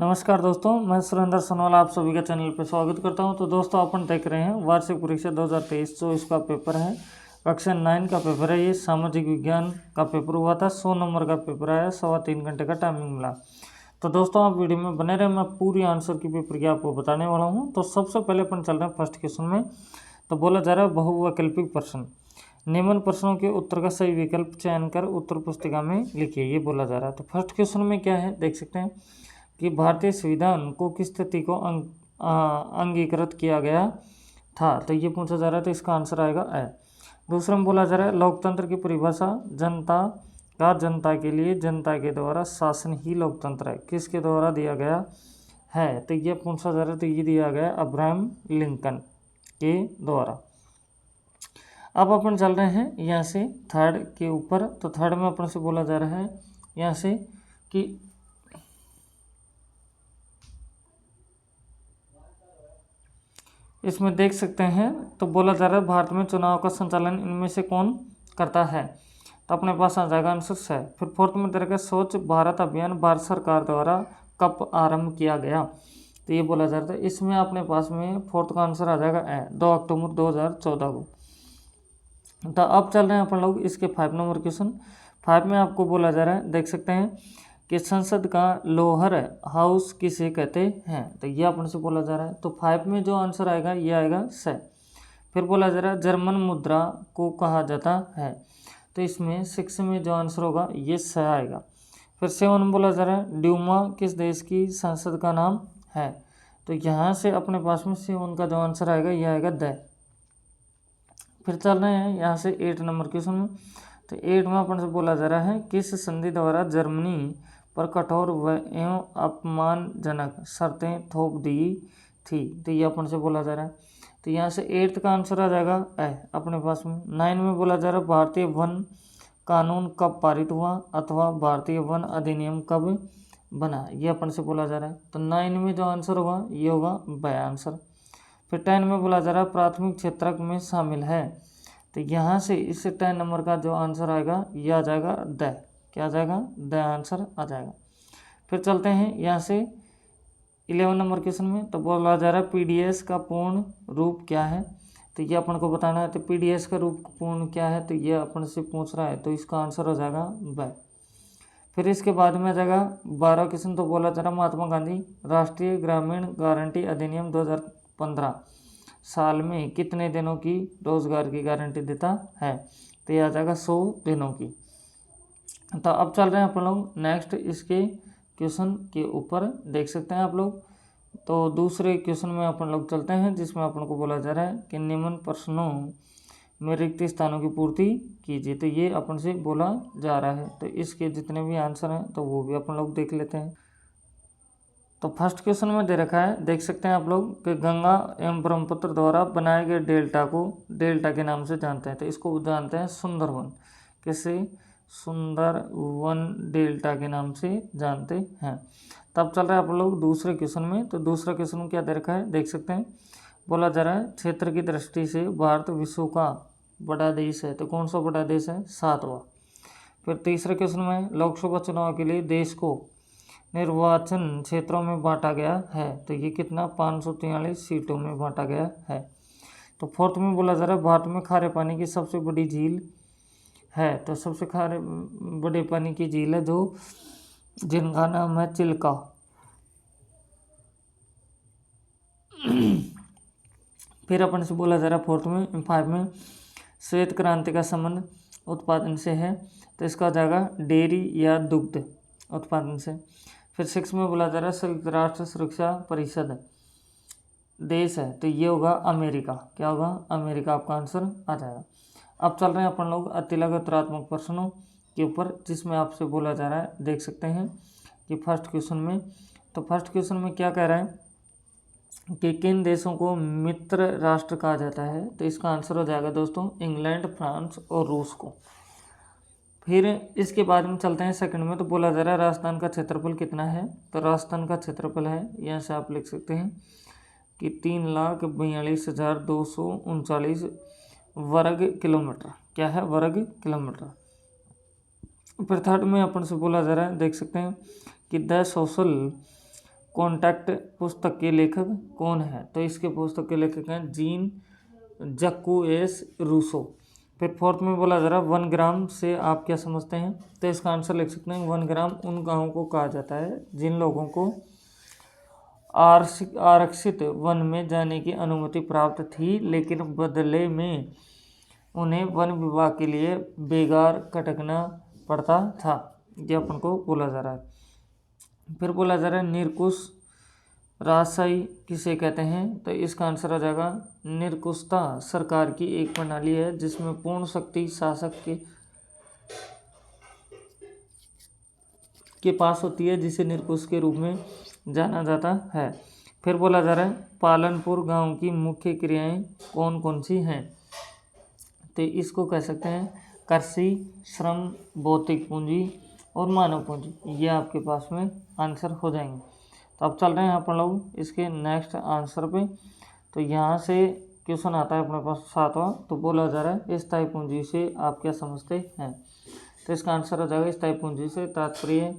नमस्कार दोस्तों, मैं सुरेंद्र सोनवाल आप सभी का चैनल पर स्वागत करता हूं। तो दोस्तों अपन देख रहे हैं वार्षिक परीक्षा 2023-24 का पेपर है। कक्षा 9 का पेपर है। ये सामाजिक विज्ञान का पेपर हुआ था। 100 नंबर का पेपर आया, 3.25 घंटे का टाइमिंग मिला। तो दोस्तों आप वीडियो में बने रहे, मैं पूरी आंसर की पेपर की आपको बताने वाला हूँ। तो सबसे पहले अपन चल रहे हैं फर्स्ट क्वेश्चन में। तो बोला जा रहा है बहुवैकल्पिक प्रश्न, निम्न प्रश्नों के उत्तर का सही विकल्प चयन कर उत्तर पुस्तिका में लिखिए, ये बोला जा रहा है। तो फर्स्ट क्वेश्चन में क्या है देख सकते हैं कि भारतीय संविधान को किस तिथि को अंगीकृत किया गया था। तो ये पूछा जा रहा है, तो इसका आंसर आएगा ए। दूसरा में बोला जा रहा है लोकतंत्र की परिभाषा जनता का जनता के लिए जनता के द्वारा शासन ही लोकतंत्र है, किसके द्वारा दिया गया है। तो ये पूछा जा रहा है, तो ये दिया गया अब्राहम लिंकन के द्वारा। अब अपन चल रहे हैं यहाँ से थर्ड के ऊपर। तो थर्ड में अपन से बोला जा रहा है यहाँ से कि इसमें देख सकते हैं, तो बोला जा रहा है भारत में चुनाव का संचालन इनमें से कौन करता है। तो अपने पास आ जाएगा आंसर से। फिर फोर्थ में देखा स्वच्छ भारत अभियान भारत सरकार द्वारा कब आरंभ किया गया। तो ये बोला जा रहा है, इसमें अपने पास में फोर्थ का आंसर आ जाएगा ए, 2 अक्टूबर 2014 को। तो अब चल रहे हैं अपन लोग इसके 5 नंबर क्वेश्चन। 5 में आपको बोला जा रहा है देख सकते हैं कि संसद का लोअर हाउस किसे कहते हैं। तो ये अपन से बोला जा रहा है। तो 5 में जो आंसर आएगा ये आएगा स। फिर बोला जा रहा है जर्मन मुद्रा को कहा जाता है। तो इसमें 6 में जो आंसर होगा ये स आएगा। फिर 7 में बोला जा रहा है ड्यूमा किस देश की संसद का नाम है। तो यहाँ से अपने पास में 7 का जो आंसर आएगा ये आएगा द। फिर चल रहे हैं यहाँ से 8 नंबर क्वेश्चन में। तो 8 में अपन से बोला जा रहा है किस संधि द्वारा जर्मनी पर कठोर एवं अपमानजनक शर्तें थोप दी थी। तो ये अपन से बोला जा रहा है। तो यहाँ से 8 का आंसर आ जाएगा ए अपने पास में। 9 में बोला जा रहा है भारतीय वन कानून कब पारित हुआ अथवा भारतीय वन अधिनियम कब बना। ये अपन से बोला जा रहा है। तो 9 में जो आंसर होगा ये होगा ब आंसर। फिर 10 में बोला जा रहा है प्राथमिक क्षेत्रक में शामिल है। तो यहाँ से इस 10 नंबर का जो आंसर आएगा ये आ जाएगा द। क्या आ जाएगा द आंसर आ जाएगा। फिर चलते हैं यहाँ से 11 नंबर क्वेश्चन में। तो बोला जा रहा है पीडीएस का पूर्ण रूप क्या है। तो ये अपन को बताना है। तो पीडीएस का रूप पूर्ण क्या है, तो ये अपन से पूछ रहा है, तो इसका आंसर हो जाएगा ब। फिर इसके बाद में आ जाएगा 12 क्वेश्चन। तो बोला जा रहा महात्मा गांधी राष्ट्रीय ग्रामीण गारंटी अधिनियम 2015 साल में कितने दिनों की रोजगार की गारंटी देता है। तो ये आ जाएगा 100 दिनों की। तो अब चल रहे हैं अपन लोग नेक्स्ट इसके क्वेश्चन के ऊपर देख सकते हैं आप लोग। तो दूसरे क्वेश्चन में अपन लोग चलते हैं जिसमें अपन को बोला जा रहा है कि निम्न प्रश्नों में रिक्त स्थानों की पूर्ति कीजिए। तो ये अपन से बोला जा रहा है। तो इसके जितने भी आंसर हैं तो वो भी अपन लोग देख लेते हैं। तो फर्स्ट क्वेश्चन में दे रखा है देख सकते हैं आप लोग कि गंगा एवं ब्रह्मपुत्र द्वारा बनाए गए डेल्टा को डेल्टा के नाम से जानते हैं। तो इसको जानते हैं सुंदरवन। किसे सुंदरवन डेल्टा के नाम से जानते हैं। तब चल रहा है आप लोग दूसरे क्वेश्चन में। तो दूसरा क्वेश्चन में क्या दे रखा है देख सकते हैं। बोला जा रहा है क्षेत्र की दृष्टि से भारत विश्व का बड़ा देश है। तो कौन सा बड़ा देश है, 7वां। फिर तीसरे क्वेश्चन में लोकसभा चुनाव के लिए देश को निर्वाचन क्षेत्रों में बांटा गया है। तो ये कितना 543 सीटों में बांटा गया है। तो फोर्थ में बोला जा रहा है भारत में खारे पानी की सबसे बड़ी झील है। तो सबसे खारे बड़े पानी की झील है जो जिनका नाम है चिल्का। फिर अपन से बोला जा रहा है फोर्थ में 5 में श्वेत क्रांति का संबंध उत्पादन से है। तो इसका आ जाएगा डेयरी या दुग्ध उत्पादन से। फिर 6 में बोला जा रहा है संयुक्त राष्ट्र सुरक्षा परिषद देश है। तो ये होगा अमेरिका। क्या होगा अमेरिका, आपका आंसर आ जाएगा। अब चल रहे हैं अपन लोग अतिलघु उत्तरात्मक प्रश्नों के ऊपर जिसमें आपसे बोला जा रहा है देख सकते हैं कि फर्स्ट क्वेश्चन में। तो फर्स्ट क्वेश्चन में क्या कह रहा है कि किन देशों को मित्र राष्ट्र कहा जाता है। तो इसका आंसर हो जाएगा दोस्तों इंग्लैंड, फ्रांस और रूस को। फिर इसके बाद में चलते हैं सेकंड में। तो बोला जा रहा है राजस्थान का क्षेत्रफल कितना है। तो राजस्थान का क्षेत्रफल है, यहाँ से आप लिख सकते हैं कि 3,42,239 वर्ग किलोमीटर। क्या है, वर्ग किलोमीटर। फिर थर्ड में अपन से बोला जा रहा है देख सकते हैं कि द सोशल कॉन्टैक्ट पुस्तक के लेखक कौन है? तो इसके पुस्तक के लेखक हैं जीन जक्यूएस रूसो। फिर फोर्थ में बोला जा रहा है 1 ग्राम से आप क्या समझते हैं? तो इसका आंसर लिख सकते हैं 1 ग्राम उन गांवों को कहा जाता है जिन लोगों को आरक्षित वन में जाने की अनुमति प्राप्त थी, लेकिन बदले में उन्हें वन विभाग के लिए बेगार कटकना पड़ता था। ये अपन को बोला जा रहा है। फिर बोला जा रहा है निरकुश राजशाही किसे कहते हैं? तो इसका आंसर आ जाएगा निरकुशता सरकार की एक प्रणाली है जिसमें पूर्ण शक्ति शासक के पास होती है, जिसे निरकुश के रूप में जाना जाता है। फिर बोला जा रहा है पालनपुर गांव की मुख्य क्रियाएं कौन कौन सी हैं? तो इसको कह सकते हैं कृषि, श्रम, भौतिक पूंजी और मानव पूंजी। ये आपके पास में आंसर हो जाएंगे। तो अब चल रहे हैं अपन लोग इसके नेक्स्ट आंसर पे। तो यहाँ से क्वेश्चन आता है अपने पास 7वां। तो बोला जा रहा है स्थायी पूंजी से आप क्या समझते हैं? तो इसका आंसर हो जाएगा स्थायी पूंजी से तात्पर्य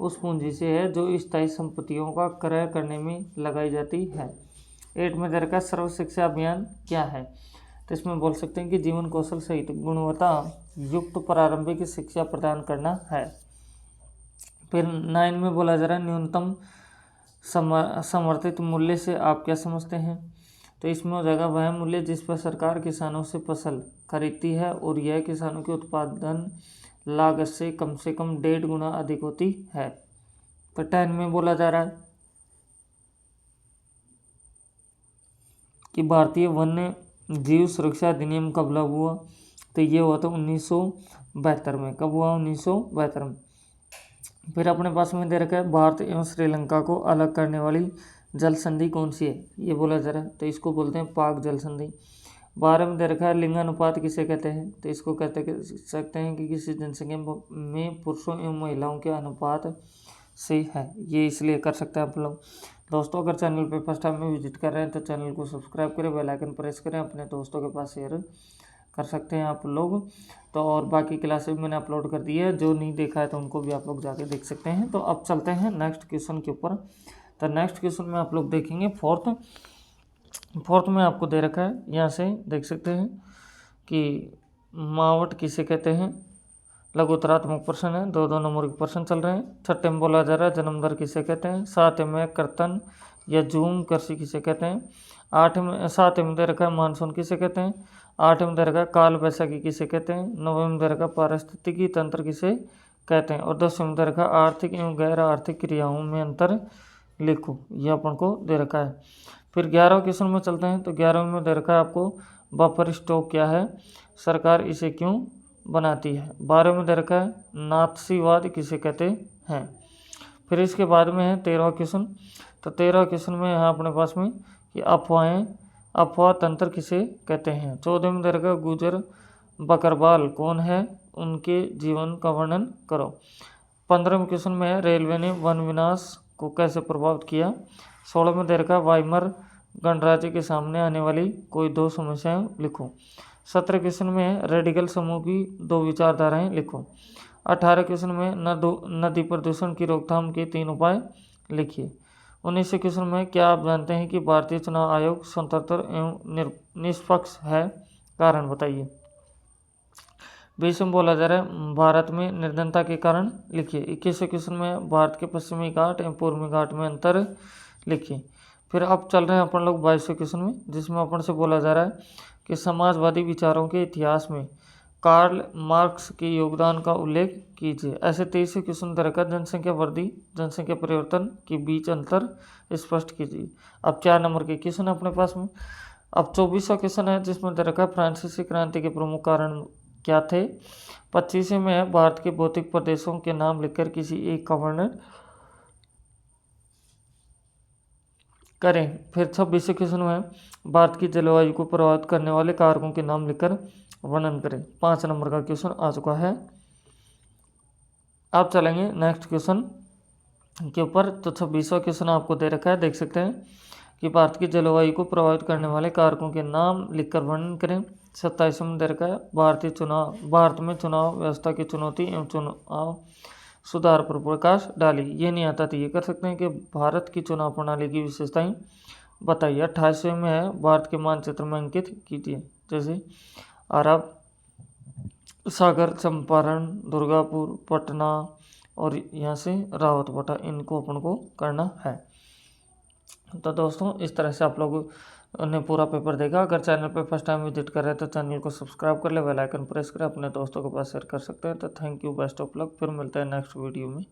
उस पूंजी से है जो स्थायी संपत्तियों का क्रय करने में लगाई जाती है। 8 में दे रखा सर्व शिक्षा अभियान क्या है? तो इसमें बोल सकते हैं कि जीवन कौशल सहित गुणवत्ता युक्त प्रारंभिक शिक्षा प्रदान करना है। फिर 9 में बोला जा रहा है न्यूनतम समर्थित मूल्य से आप क्या समझते हैं? तो इसमें हो जाएगा वह मूल्य जिस पर सरकार किसानों से फसल खरीदती है और यह किसानों के उत्पादन लागत से कम 1.5 गुना अधिक होती है। तो 10 में बोला जा रहा है कि भारतीय वन्य जीव सुरक्षा अधिनियम कब लागू हुआ? तो ये हुआ था 1972 में। कब हुआ? 1972 में। फिर अपने पास में दे रखा है भारत एवं श्रीलंका को अलग करने वाली जल संधि कौन सी है? ये बोला जा रहा है। तो इसको बोलते हैं पाक जल संधि। 12 में दे रखा है लिंगानुपात किसे कहते हैं? तो इसको कहते सकते हैं कि किसी जनसंख्या में पुरुषों एवं महिलाओं के अनुपात से है। ये इसलिए कर सकते हैं आप लोग। दोस्तों अगर चैनल पे फर्स्ट टाइम में विजिट कर रहे हैं तो चैनल को सब्सक्राइब करें, बेल आइकन प्रेस करें, अपने दोस्तों के पास शेयर कर सकते हैं आप लोग। तो और बाकी क्लासेस मैंने अपलोड कर दी है, जो नहीं देखा है तो उनको भी आप लोग जाके देख सकते हैं। तो अब चलते हैं नेक्स्ट क्वेश्चन के ऊपर। तो नेक्स्ट क्वेश्चन में आप लोग देखेंगे फोर्थ में आपको दे रखा है, यहाँ से देख सकते हैं कि मावट किसे कहते हैं? लघुतरात्मक प्रश्न है, 2 नंबर के प्रश्न चल रहे हैं। 6 में बोला जा रहा है जन्म दर किसे कहते हैं? 7 में कर्तन या जूम कृषि किसे कहते हैं? 7 में दे रखा है मानसून किसे कहते हैं? 8 में दे रखा है काल बैसाखी किसे कहते हैं? 9 में दे रखा है पारिस्थितिकी तंत्र किसे कहते हैं? और 10 में दे रखा है आर्थिक एवं गैर आर्थिक क्रियाओं में अंतर लिखो। यह अपन को दे रखा है। फिर 11वें क्वेश्चन में चलते हैं। तो 11वें में दे रखा है आपको बफर स्टॉक क्या है? सरकार इसे क्यों बनाती है? 12वें में दे रखा है नाथसीवाद किसे कहते हैं? फिर इसके बाद में है 13वां क्वेश्चन। तो 13वें क्वेश्चन में यहाँ अपने पास में कि अफवाह तंत्र किसे कहते हैं? 14वें में दे रखा है गुजर बकरवाल कौन है? उनके जीवन का वर्णन करो। 15वें क्वेश्चन में है रेलवे ने वन विनाश को कैसे प्रभावित किया? 16 में दे रखा है वाइमर गणराज्य के सामने आने वाली कोई 2 समस्याएं लिखो। 17 क्वेश्चन में है रेडिकल समूह की 2 विचारधाराएं लिखो। 18 क्वेश्चन में नदी प्रदूषण की रोकथाम के 3 उपाय लिखिए। 19 क्वेश्चन में क्या आप जानते हैं कि भारतीय चुनाव आयोग स्वतंत्र एवं निष्पक्ष है? कारण बताइए। 20 में बोला जा रहा है भारत में निर्धनता के कारण लिखिए। 21 क्वेश्चन में भारत के पश्चिमी घाट एवं पूर्वी घाट में अंतर लिखिए। फिर अब चल रहे हैं अपन लोग 22वें क्वेश्चन में, जिसमें अपन से बोला जा रहा है कि समाजवादी विचारों के इतिहास में कार्ल मार्क्स के योगदान का उल्लेख कीजिए। ऐसे 23वें क्वेश्चन दरका जनसंख्या वृद्धि जनसंख्या परिवर्तन के बीच अंतर स्पष्ट कीजिए। अब 4 नंबर के क्वेश्चन है अपने पास में। अब 24वां क्वेश्चन है जिसमें दरका फ्रांसीसी क्रांति के प्रमुख कारण क्या थे? 25वें में है भारत के भौतिक प्रदेशों के नाम लिखकर किसी एक का वर्णन करें। फिर 26वें क्वेश्चन में भारत की जलवायु को प्रभावित करने वाले कारकों के नाम लिखकर वर्णन करें। 5 नंबर का क्वेश्चन आ चुका है। अब चलेंगे नेक्स्ट क्वेश्चन के ऊपर। तो 26वां क्वेश्चन आपको दे रखा है, देख सकते हैं कि भारत की जलवायु को प्रभावित करने वाले कारकों के नाम लिखकर वर्णन करें। 27वां में दे रखा है भारत में चुनाव व्यवस्था की चुनौती एवं चुनाव सुधार पर प्रकाश डाली। ये नहीं आता तो ये कर सकते हैं कि भारत की चुनाव प्रणाली की विशेषताएं बताइए। 28वें में है भारत के मानचित्र में अंकित कीजिए। जैसे अरब सागर, चंपारण, दुर्गापुर, पटना और यहाँ से रावतबटा, इनको अपन को करना है। तो दोस्तों इस तरह से आप लोग ने पूरा पेपर देखा। अगर चैनल पर फर्स्ट टाइम विजिट कर रहे हैं तो चैनल को सब्सक्राइब कर ले, बेल आइकन प्रेस करें, अपने दोस्तों के पास शेयर कर सकते हैं। तो thank you, best of luck. फिर मिलते हैं नेक्स्ट वीडियो में।